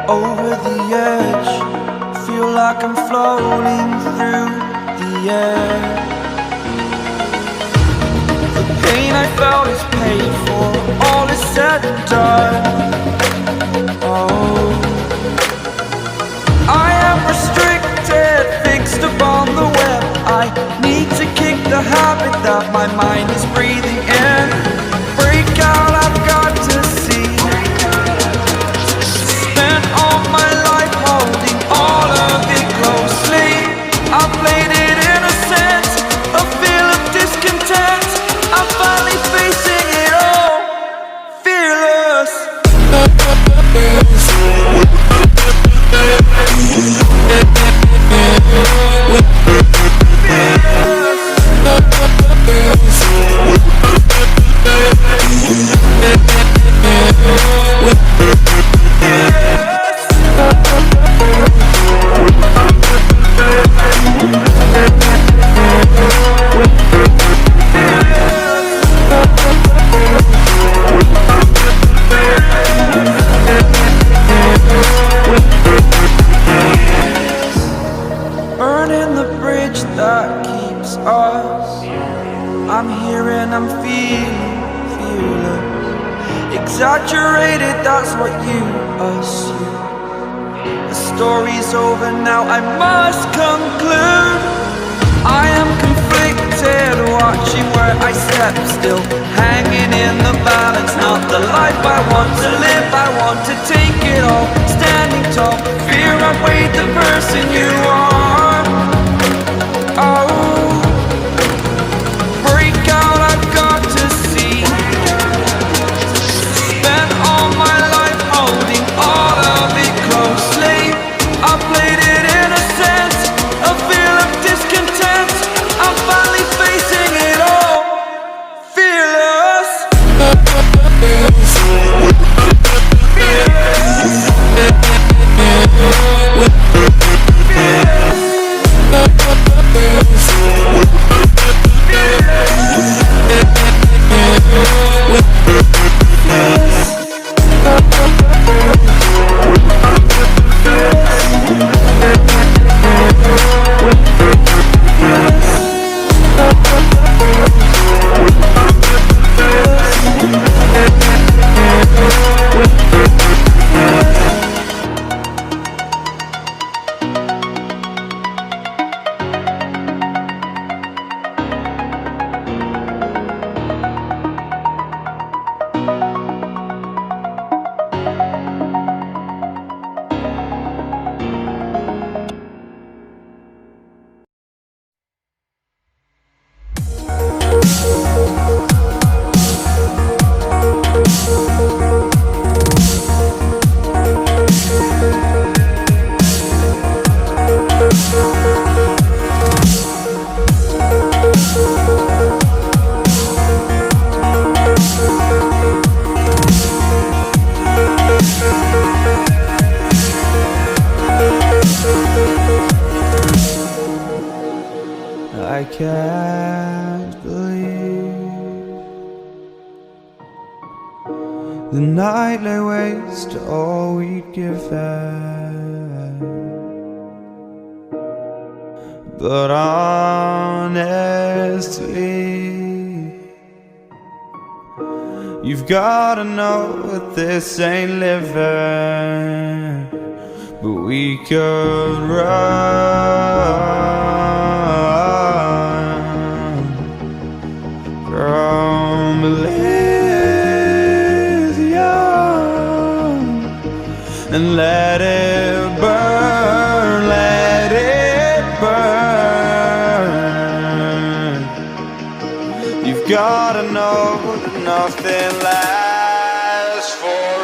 over the edge. Feel like I'm floating through the air. The pain I felt is paid for, all is said and done. Oh, I am restricted, fixed upon the web. I need to kick the habit that my mind is breathing in. Break out, I've got to see. Spent all my life holding all of it closely. I played it innocent, a feel of discontent. I'm finally facing it all, fearless. Burning the bridge that keeps us. I'm here and I'm feeling fearless. Exaggerated, that's what you assume. The story's over now, I must conclude. I am conflicted, watching where I step still, hanging in the balance. Not the life I want to live, I want to take it all. Standing tall, fear outweighed the person you are. Oh, break out, I've got to see. Spent all my life holding all of it closely. I played it innocent, a feel of discontent. I'm finally facing it all, fearless. I can't believe the night lay waste to all we'd given. But honestly, you've gotta know that this ain't living. But we could run from Elysium and let it burn, let it burn. You've gotta know that nothing lasts forever.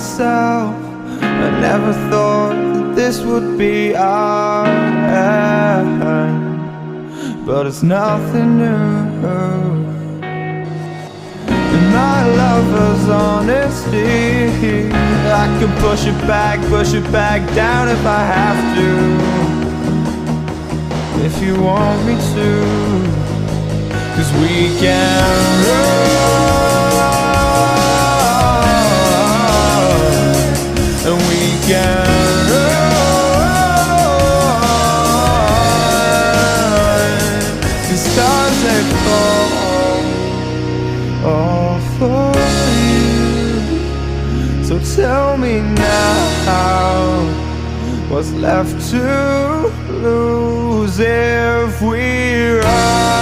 myself. I never thought that this would be our end, but it's nothing new. And my lover's honesty, I can push it back down if I have to, if you want me to. 'Cause we can run, and we can run. The stars they fall all for you. So tell me now, what's left to lose if we run?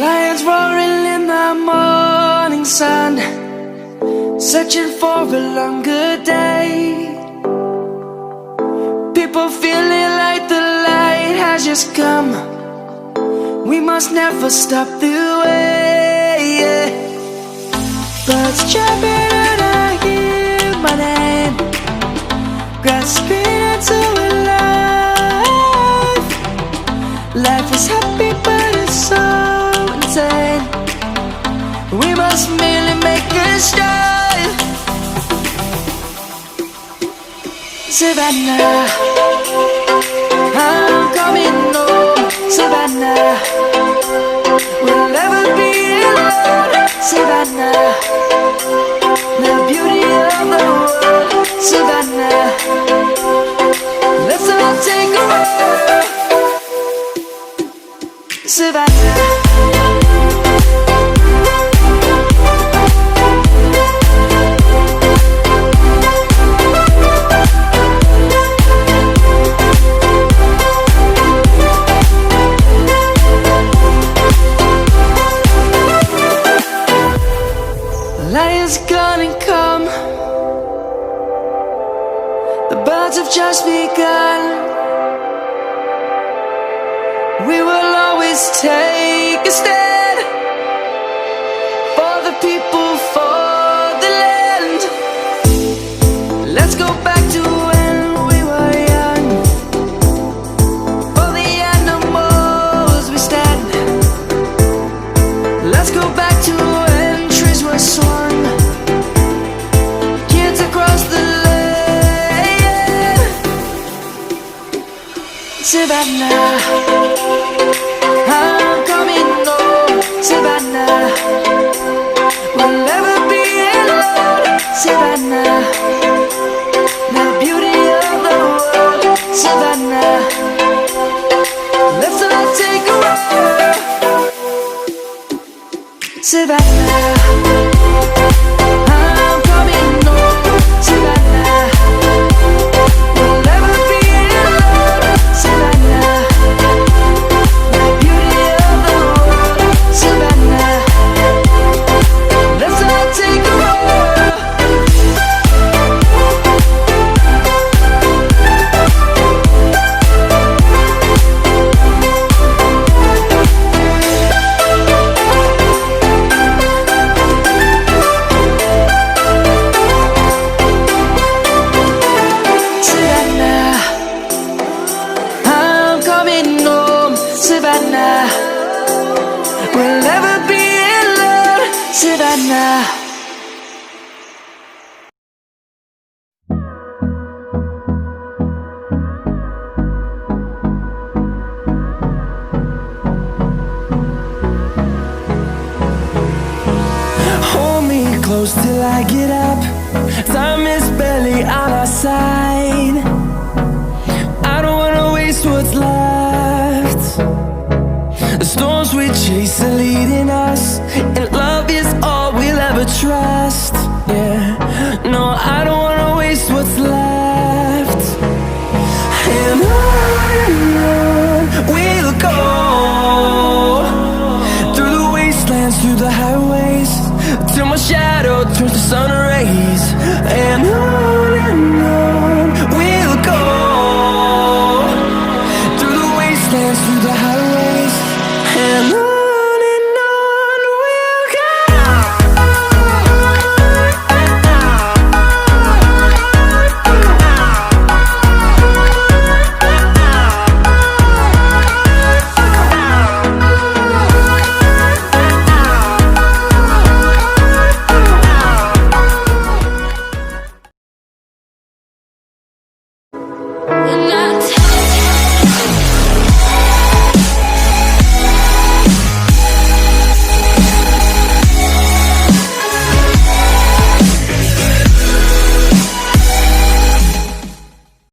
Lions roaring in the morning sun, searching for a longer day. People feeling like the light has just come. We must never stop the way. Birds chirping and I hear my name, grasping into a life. Life is happy but it's so insane. We must merely make a start. Savannah, I'm coming home. Savannah, we'll never be alone. Savannah, the beauty of the world. Savannah, let's all take a walk. Savannah. Lion's gonna come. The birds have just begun. We will always take a stand for the people, for the land. Let's go back to when we were young. For the animals we stand. Let's go back to when trees were swung. Kids across the land. Savannah, I'm coming home. Savannah, we'll never be alone. Savannah, the beauty of the world. Savannah, let's all take a walk. Savannah. I'm coming home, Savannah. We'll never be alone, Savannah. The beauty of the world, Savannah. Let's all take a roll. Savannah, I'm coming home, Savannah. We'll never be alone, Savannah. Hold me close till I get up. Time is barely on our side. I don't wanna waste what's left. The storms we chase are leading us, and love is all we'll ever trust. Yeah, no, I don't wanna waste what's left. And on we'll go, through the wastelands, through the highways, till my shadow turns to sun rays. And on